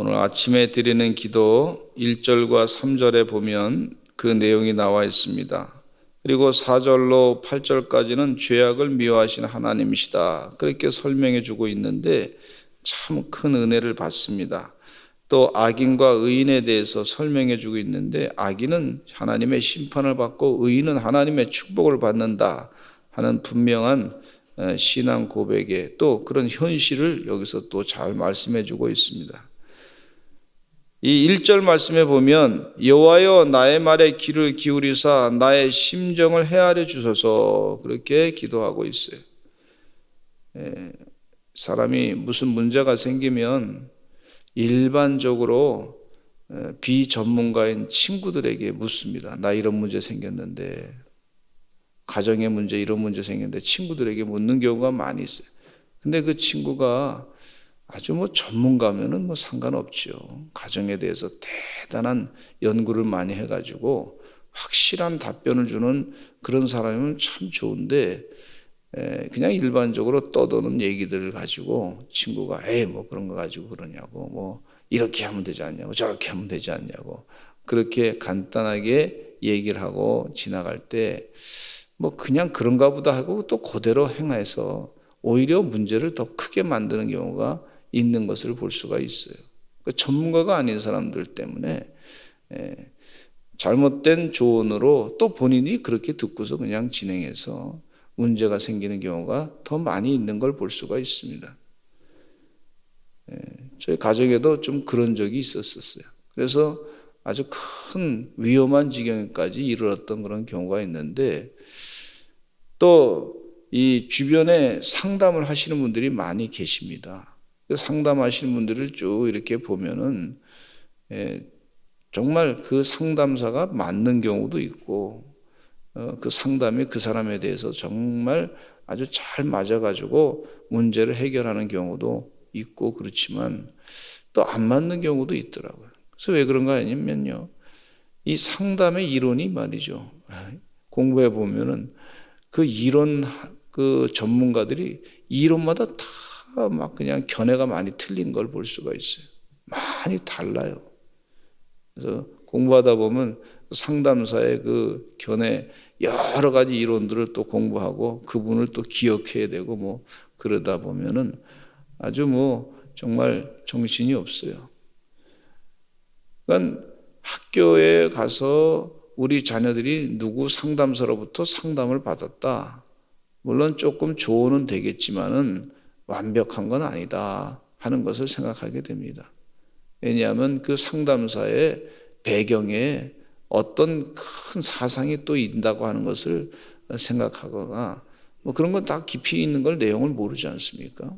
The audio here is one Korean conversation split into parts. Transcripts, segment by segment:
오늘 아침에 드리는 기도 1절과 3절에 보면 그 내용이 나와 있습니다. 그리고 4절로 8절까지는 죄악을 미워하신 하나님이시다, 그렇게 설명해 주고 있는데 참 큰 은혜를 받습니다. 또 악인과 의인에 대해서 설명해 주고 있는데, 악인은 하나님의 심판을 받고 의인은 하나님의 축복을 받는다 하는 분명한 신앙 고백에 또 그런 현실을 여기서 또 잘 말씀해 주고 있습니다. 이 1절 말씀에 보면 여호와여 나의 말에 귀를 기울이사 나의 심정을 헤아려 주소서, 그렇게 기도하고 있어요. 사람이 무슨 문제가 생기면 일반적으로 비전문가인 친구들에게 묻습니다. 나 이런 문제 생겼는데, 가정의 문제 이런 문제 생겼는데 친구들에게 묻는 경우가 많이 있어요. 근데 그 친구가 아주 전문가면은 상관없죠. 가정에 대해서 대단한 연구를 많이 해가지고 확실한 답변을 주는 그런 사람이면 참 좋은데, 그냥 일반적으로 떠도는 얘기들을 가지고 친구가 그런 거 가지고 그러냐고, 이렇게 하면 되지 않냐고, 저렇게 하면 되지 않냐고, 그렇게 간단하게 얘기를 하고 지나갈 때 그냥 그런가 보다 하고 또 그대로 행해서 오히려 문제를 더 크게 만드는 경우가 있는 것을 볼 수가 있어요. 전문가가 아닌 사람들 때문에 잘못된 조언으로 또 본인이 그렇게 듣고서 그냥 진행해서 문제가 생기는 경우가 더 많이 있는 걸 볼 수가 있습니다. 저희 가정에도 좀 그런 적이 있었어요. 그래서 아주 큰 위험한 지경까지 이르렀던 그런 경우가 있는데, 또 이 주변에 상담을 하시는 분들이 많이 계십니다. 상담하시는 분들을 쭉 이렇게 보면은 정말 그 상담사가 맞는 경우도 있고, 그 상담이 그 사람에 대해서 정말 아주 잘 맞아가지고 문제를 해결하는 경우도 있고, 그렇지만 또 안 맞는 경우도 있더라고요. 그래서 왜 그런가 하냐면요, 이 상담의 이론이 말이죠, 공부해 보면은 그 이론, 그 전문가들이 이론마다 다 그냥 견해가 많이 틀린 걸 볼 수가 있어요. 많이 달라요. 그래서 공부하다 보면 상담사의 그 견해, 여러 가지 이론들을 또 공부하고 그분을 또 기억해야 되고 그러다 보면은 아주 정말 정신이 없어요. 그러니까 학교에 가서 우리 자녀들이 누구 상담사로부터 상담을 받았다, 물론 조금 조언은 되겠지만은 완벽한 건 아니다 하는 것을 생각하게 됩니다. 왜냐하면 그 상담사의 배경에 어떤 큰 사상이 또 있다고 하는 것을 생각하거나 그런 건 다 깊이 있는 걸 내용을 모르지 않습니까?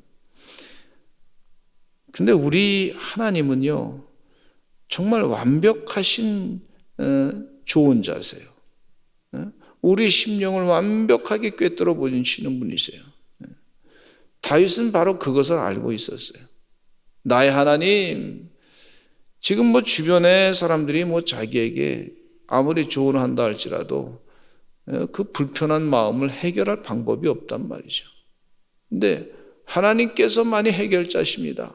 근데 우리 하나님은요, 정말 완벽하신 조언자세요. 우리 심령을 완벽하게 꿰뚫어 보시는 분이세요. 다윗은 바로 그것을 알고 있었어요. 나의 하나님, 지금 주변의 사람들이 자기에게 아무리 조언한다 할지라도 그 불편한 마음을 해결할 방법이 없단 말이죠. 근데 하나님께서만이 해결자십니다.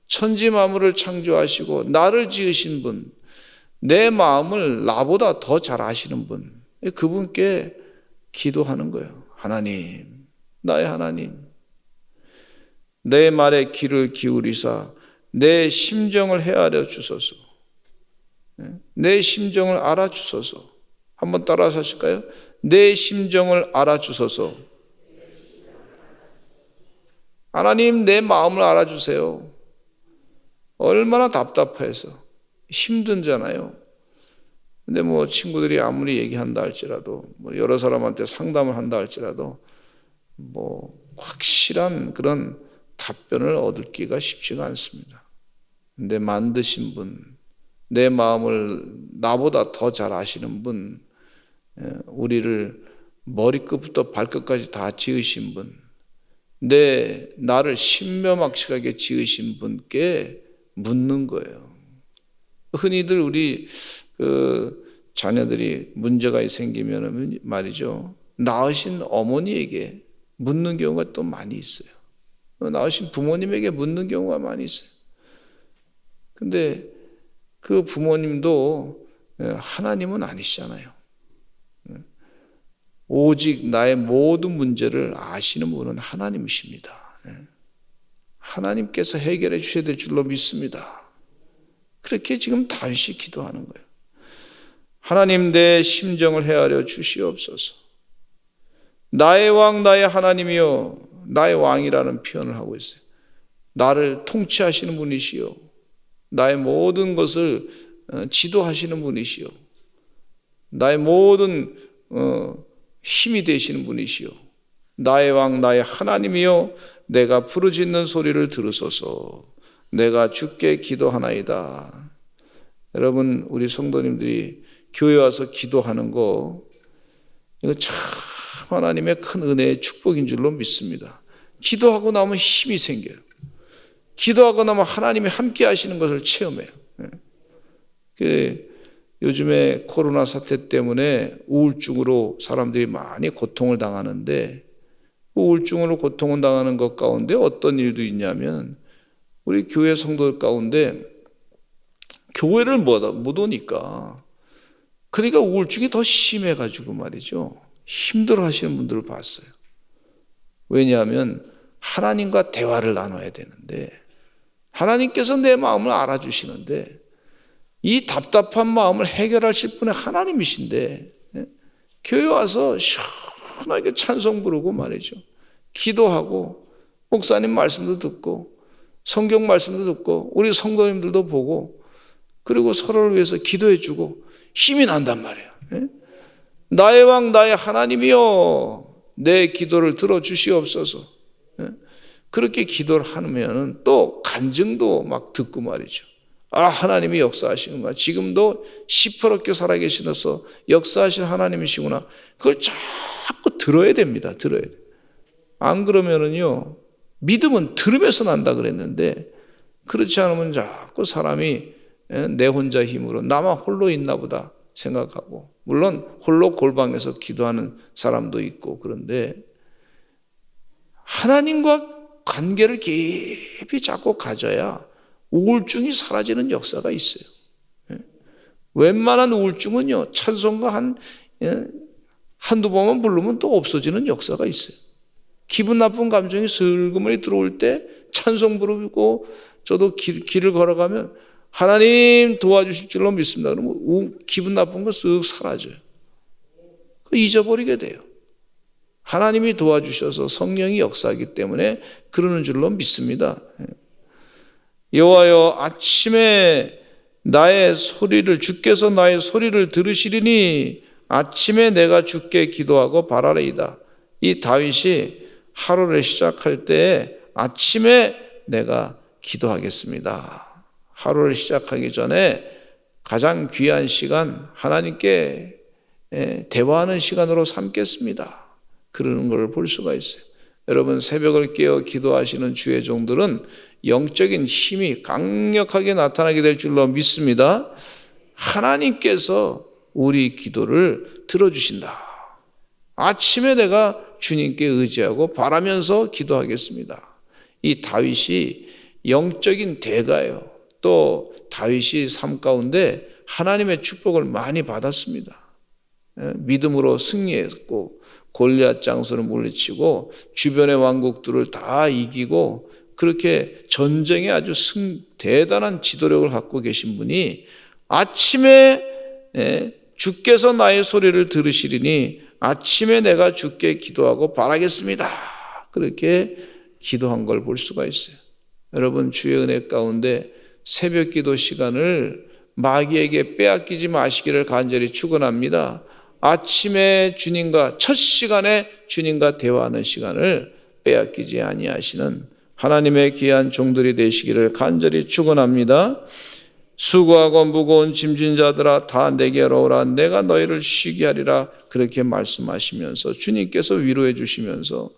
천지 만물을 창조하시고 나를 지으신 분, 내 마음을 나보다 더 잘 아시는 분, 그분께 기도하는 거예요. 하나님, 나의 하나님, 내 말에 귀를 기울이사 내 심정을 헤아려 주소서. 내 심정을 알아주소서. 한번 따라서 하실까요? 내 심정을 알아주소서. 하나님, 내 마음을 알아주세요. 얼마나 답답해서 힘든잖아요. 근데 친구들이 아무리 얘기한다 할지라도, 여러 사람한테 상담을 한다 할지라도 확실한 그런 답변을 얻기가 쉽지가 않습니다. 근데 만드신 분, 내 마음을 나보다 더 잘 아시는 분, 우리를 머리끝부터 발끝까지 다 지으신 분, 나를 신묘막측하게 지으신 분께 묻는 거예요. 흔히들 우리 자녀들이 문제가 생기면 말이죠, 낳으신 어머니에게 묻는 경우가 또 많이 있어요. 낳으신 부모님에게 묻는 경우가 많이 있어요. 근데 그 부모님도 하나님은 아니시잖아요. 오직 나의 모든 문제를 아시는 분은 하나님이십니다. 하나님께서 해결해 주셔야 될 줄로 믿습니다. 그렇게 지금 다윗이 기도하는 거예요. 하나님, 내 심정을 헤아려 주시옵소서. 나의 왕, 나의 하나님이여. 나의 왕이라는 표현을 하고 있어요. 나를 통치하시는 분이시여. 나의 모든 것을 지도하시는 분이시여. 나의 모든 힘이 되시는 분이시여. 나의 왕, 나의 하나님이여. 내가 부르짖는 소리를 들으소서. 내가 주께 기도하나이다. 여러분, 우리 성도님들이 교회 와서 기도하는 거, 이거 참 하나님의 큰 은혜의 축복인 줄로 믿습니다. 기도하고 나면 힘이 생겨요. 기도하고 나면 하나님이 함께 하시는 것을 체험해요. 요즘에 코로나 사태 때문에 우울증으로 사람들이 많이 고통을 당하는데, 우울증으로 고통을 당하는 것 가운데 어떤 일도 있냐면, 우리 교회 성도들 가운데 교회를 못 오니까, 그러니까 우울증이 더 심해가지고 말이죠, 힘들어 하시는 분들을 봤어요. 왜냐하면 하나님과 대화를 나눠야 되는데, 하나님께서 내 마음을 알아주시는데, 이 답답한 마음을 해결하실 분은 하나님이신데, 교회 와서 시원하게 찬송 부르고 말이죠, 기도하고 목사님 말씀도 듣고 성경 말씀도 듣고 우리 성도님들도 보고, 그리고 서로를 위해서 기도해 주고 힘이 난단 말이에요. 나의 왕, 나의 하나님이여, 내 기도를 들어주시옵소서. 그렇게 기도를 하면 또 간증도 막 듣고 말이죠. 아, 하나님이 역사하시는구나. 지금도 시퍼렇게 살아계시면서 역사하신 하나님이시구나. 그걸 자꾸 들어야 됩니다. 들어야 돼요. 안 그러면은요, 믿음은 들으면서 난다 그랬는데, 그렇지 않으면 자꾸 사람이 내 혼자 힘으로 나만 홀로 있나 보다 생각하고, 물론 홀로 골방에서 기도하는 사람도 있고, 그런데 하나님과 관계를 깊이 잡고 가져야 우울증이 사라지는 역사가 있어요. 웬만한 우울증은요, 찬송가 한두 번만 부르면 또 없어지는 역사가 있어요. 기분 나쁜 감정이 슬그머니 들어올 때 찬송 부르고, 저도 길을 걸어가면 하나님 도와주실 줄로 믿습니다. 그러면 기분 나쁜 거 쓱 사라져요. 잊어버리게 돼요. 하나님이 도와주셔서 성령이 역사하기 때문에 그러는 줄로 믿습니다. 여호와여, 아침에 나의 소리를, 주께서 나의 소리를 들으시리니 아침에 내가 주께 기도하고 바라리이다. 이 다윗이 하루를 시작할 때 아침에 내가 기도하겠습니다. 하루를 시작하기 전에 가장 귀한 시간, 하나님께 대화하는 시간으로 삼겠습니다. 그러는 걸 볼 수가 있어요. 여러분, 새벽을 깨어 기도하시는 주의 종들은 영적인 힘이 강력하게 나타나게 될 줄로 믿습니다. 하나님께서 우리 기도를 들어주신다. 아침에 내가 주님께 의지하고 바라면서 기도하겠습니다. 이 다윗이 영적인 대가예요. 또 다윗이 삶 가운데 하나님의 축복을 많이 받았습니다. 믿음으로 승리했고, 골리앗 장수를 물리치고 주변의 왕국들을 다 이기고, 그렇게 전쟁에 아주 대단한 지도력을 갖고 계신 분이 아침에 주께서 나의 소리를 들으시리니 아침에 내가 주께 기도하고 바라겠습니다. 그렇게 기도한 걸 볼 수가 있어요. 여러분, 주의 은혜 가운데 새벽 기도 시간을 마귀에게 빼앗기지 마시기를 간절히 축원합니다. 아침에 주님과, 첫 시간에 주님과 대화하는 시간을 빼앗기지 아니하시는 하나님의 귀한 종들이 되시기를 간절히 축원합니다. 수고하고 무거운 짐진 자들아 다 내게로 오라, 내가 너희를 쉬게 하리라. 그렇게 말씀하시면서 주님께서 위로해 주시면서,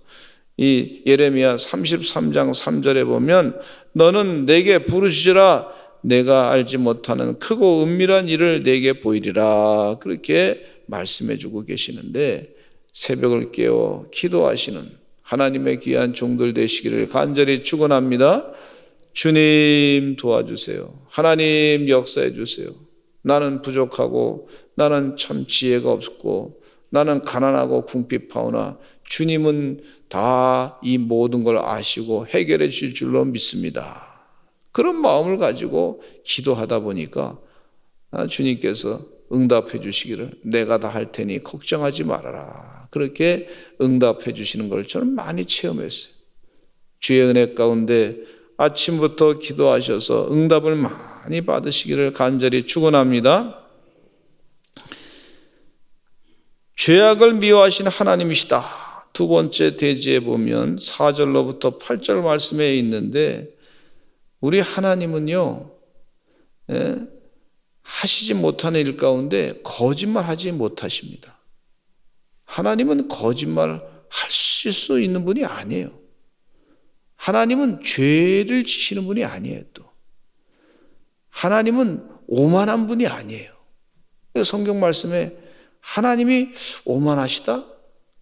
이 예레미야 33장 3절에 보면 너는 내게 부르시라, 내가 알지 못하는 크고 은밀한 일을 내게 보이리라. 그렇게 말씀해 주고 계시는데, 새벽을 깨워 기도하시는 하나님의 귀한 종들 되시기를 간절히 축원합니다. 주님 도와주세요. 하나님 역사해 주세요. 나는 부족하고 나는 참 지혜가 없고 나는 가난하고 궁핍하오나 주님은 다 이 모든 걸 아시고 해결해 주실 줄로 믿습니다. 그런 마음을 가지고 기도하다 보니까 주님께서 응답해 주시기를 내가 다 할 테니 걱정하지 말아라. 그렇게 응답해 주시는 걸 저는 많이 체험했어요. 주의 은혜 가운데 아침부터 기도하셔서 응답을 많이 받으시기를 간절히 축원합니다. 죄악을 미워하신 하나님이시다. 두 번째 대지에 보면 4절로부터 8절 말씀에 있는데 우리 하나님은요, 하시지 못하는 일 가운데 거짓말하지 못하십니다. 하나님은 거짓말 하실 수 있는 분이 아니에요. 하나님은 죄를 지시는 분이 아니에요. 또 하나님은 오만한 분이 아니에요. 성경 말씀에 하나님이 오만하시다?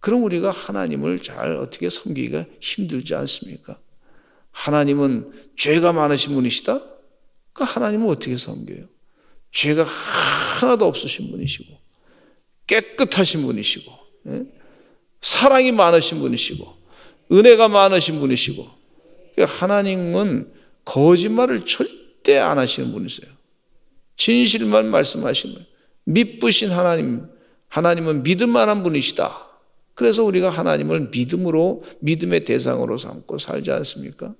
그럼 우리가 하나님을 잘 어떻게 섬기기가 힘들지 않습니까? 하나님은 죄가 많으신 분이시다? 그 하나님은 어떻게 섬겨요? 죄가 하나도 없으신 분이시고 깨끗하신 분이시고 사랑이 많으신 분이시고 은혜가 많으신 분이시고 하나님은 거짓말을 절대 안 하시는 분이세요. 진실만 말씀하시는 분. 믿으신 하나님은 믿을 만한 분이시다. 그래서 우리가 하나님을 믿음으로 믿음의 대상으로 삼고 살지 않습니까?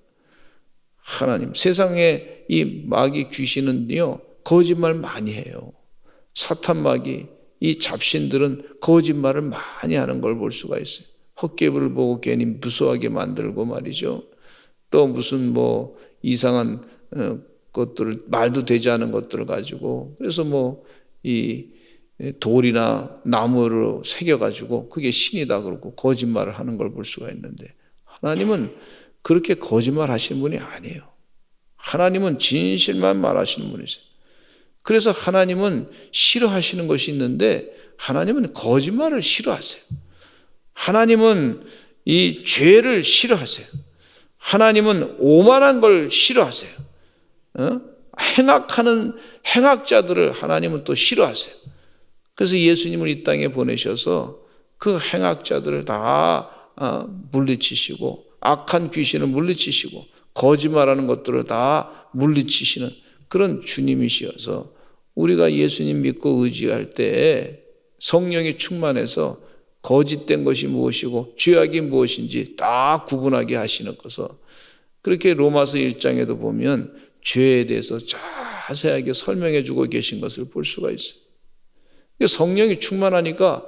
하나님, 세상에 이 마귀 귀신은요 거짓말 많이 해요. 사탄 마귀, 이 잡신들은 거짓말을 많이 하는 걸 볼 수가 있어요. 헛개불을 보고 괜히 무서워하게 만들고 말이죠. 또 무슨 이상한 것들을 말도 되지 않은 것들을 가지고 그래서 이 돌이나 나무로 새겨가지고 그게 신이다 그러고 거짓말을 하는 걸 볼 수가 있는데 하나님은 그렇게 거짓말 하시는 분이 아니에요. 하나님은 진실만 말하시는 분이세요. 그래서 하나님은 싫어하시는 것이 있는데 하나님은 거짓말을 싫어하세요. 하나님은 이 죄를 싫어하세요. 하나님은 오만한 걸 싫어하세요. 행악하는 행악자들을 하나님은 또 싫어하세요. 그래서 예수님을 이 땅에 보내셔서 그 행악자들을 다 물리치시고 악한 귀신을 물리치시고 거짓말하는 것들을 다 물리치시는 그런 주님이시어서 우리가 예수님 믿고 의지할 때에 성령이 충만해서 거짓된 것이 무엇이고 죄악이 무엇인지 다 구분하게 하시는 것을 그렇게 로마서 1장에도 보면 죄에 대해서 자세하게 설명해 주고 계신 것을 볼 수가 있어요. 성령이 충만하니까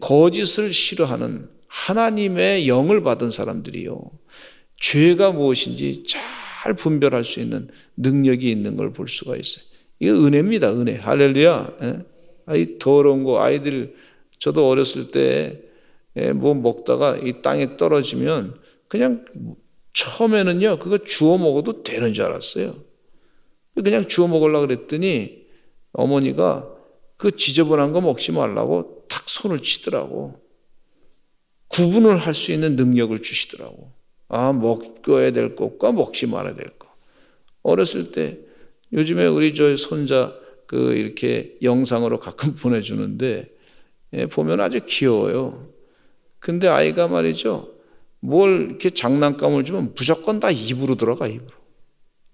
거짓을 싫어하는 하나님의 영을 받은 사람들이요 죄가 무엇인지 잘 분별할 수 있는 능력이 있는 걸 볼 수가 있어요. 이게 은혜입니다. 은혜. 할렐루야. 이 더러운 거 아이들 저도 어렸을 때 뭐 먹다가 이 땅에 떨어지면 그냥 처음에는요 그거 주워 먹어도 되는 줄 알았어요. 그냥 주워 먹으려고 그랬더니 어머니가 그 지저분한 거 먹지 말라고 탁 손을 치더라고. 구분을 할 수 있는 능력을 주시더라고. 먹어야 될 것과 먹지 말아야 될 것. 어렸을 때 요즘에 우리 저 손자 이렇게 영상으로 가끔 보내주는데 보면 아주 귀여워요. 근데 아이가 말이죠. 뭘 이렇게 장난감을 주면 무조건 다 입으로 들어가, 입으로.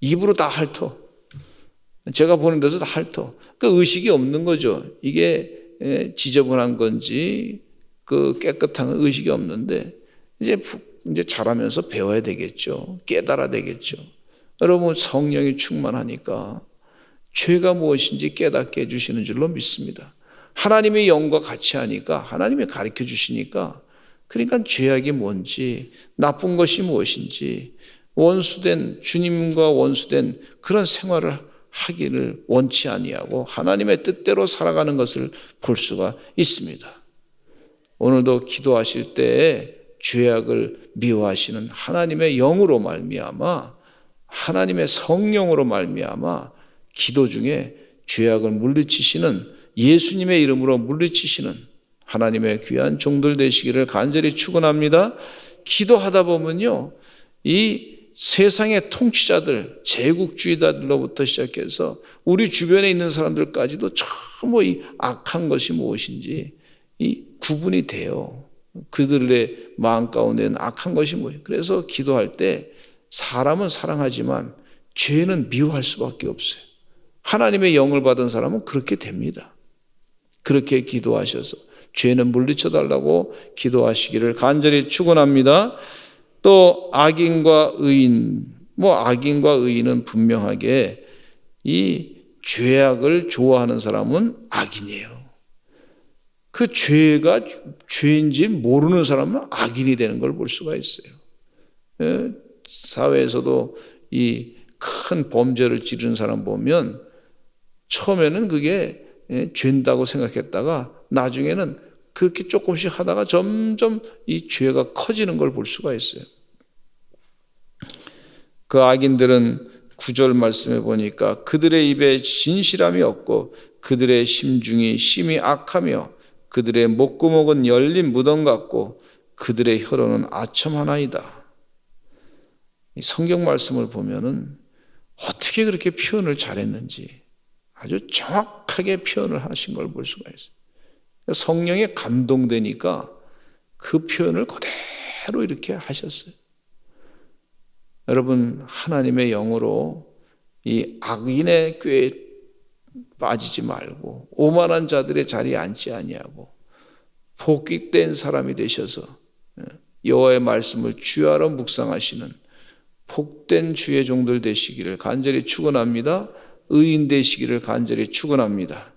입으로 다 핥어. 제가 보는 데서 다 핥어. 그 의식이 없는 거죠. 이게 지저분한 건지 깨끗한 의식이 없는데 이제 자라면서 배워야 되겠죠. 깨달아야 되겠죠. 여러분 성령이 충만하니까 죄가 무엇인지 깨닫게 해주시는 줄로 믿습니다. 하나님의 영과 같이 하니까 하나님이 가르쳐 주시니까 그러니까 죄악이 뭔지 나쁜 것이 무엇인지 주님과 원수된 그런 생활을 하기를 원치 아니하고 하나님의 뜻대로 살아가는 것을 볼 수가 있습니다. 오늘도 기도하실 때에 죄악을 미워하시는 하나님의 영으로 말미암아 하나님의 성령으로 말미암아 기도 중에 죄악을 물리치시는 예수님의 이름으로 물리치시는 하나님의 귀한 종들 되시기를 간절히 축원합니다. 기도하다 보면요 이 세상의 통치자들, 제국주의자들로부터 시작해서 우리 주변에 있는 사람들까지도 전부 이 악한 것이 무엇인지 이 구분이 돼요. 그들의 마음 가운데는 악한 것이 뭐예요? 그래서 기도할 때 사람은 사랑하지만 죄는 미워할 수밖에 없어요. 하나님의 영을 받은 사람은 그렇게 됩니다. 그렇게 기도하셔서 죄는 물리쳐 달라고 기도하시기를 간절히 축원합니다. 또 악인과 의인, 악인과 의인은 분명하게 이 죄악을 좋아하는 사람은 악인이에요. 그 죄가 죄인지 모르는 사람은 악인이 되는 걸 볼 수가 있어요. 사회에서도 이 큰 범죄를 지른 사람 보면 처음에는 그게 죄인다고 생각했다가 나중에는 그렇게 조금씩 하다가 점점 이 죄가 커지는 걸 볼 수가 있어요. 그 악인들은 9절 말씀해 보니까 그들의 입에 진실함이 없고 그들의 심중이 심히 악하며 그들의 목구멍은 열린 무덤 같고 그들의 혀로는 아첨하나이다. 이 성경 말씀을 보면은 어떻게 그렇게 표현을 잘했는지 아주 정확하게 표현을 하신 걸 볼 수가 있어요. 성령에 감동되니까 그 표현을 그대로 이렇게 하셨어요. 여러분, 하나님의 영으로 이 악인의 꾀에 빠지지 말고 오만한 자들의 자리에 앉지 아니하고 복귀된 사람이 되셔서 여호와의 말씀을 주야로 묵상하시는 복된 주의 종들 되시기를 간절히 축원합니다. 의인 되시기를 간절히 축원합니다.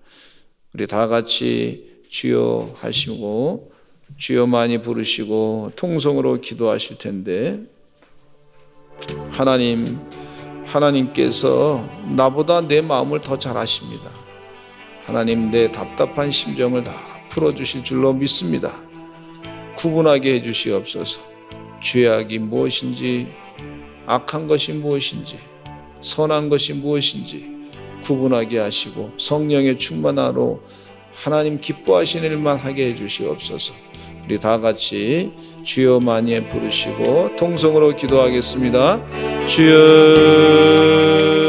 우리 다 같이 주여 하시고 주여 많이 부르시고 통성으로 기도하실 텐데, 하나님께서 나보다 내 마음을 더 잘 아십니다. 하나님, 내 답답한 심정을 다 풀어주실 줄로 믿습니다. 구분하게 해주시옵소서. 죄악이 무엇인지, 악한 것이 무엇인지, 선한 것이 무엇인지 구분하게 하시고 성령의 충만함으로 하나님 기뻐하시는 일만 하게 해주시옵소서. 우리 다 같이 주여 많이 부르시고 통성으로 기도하겠습니다. 주여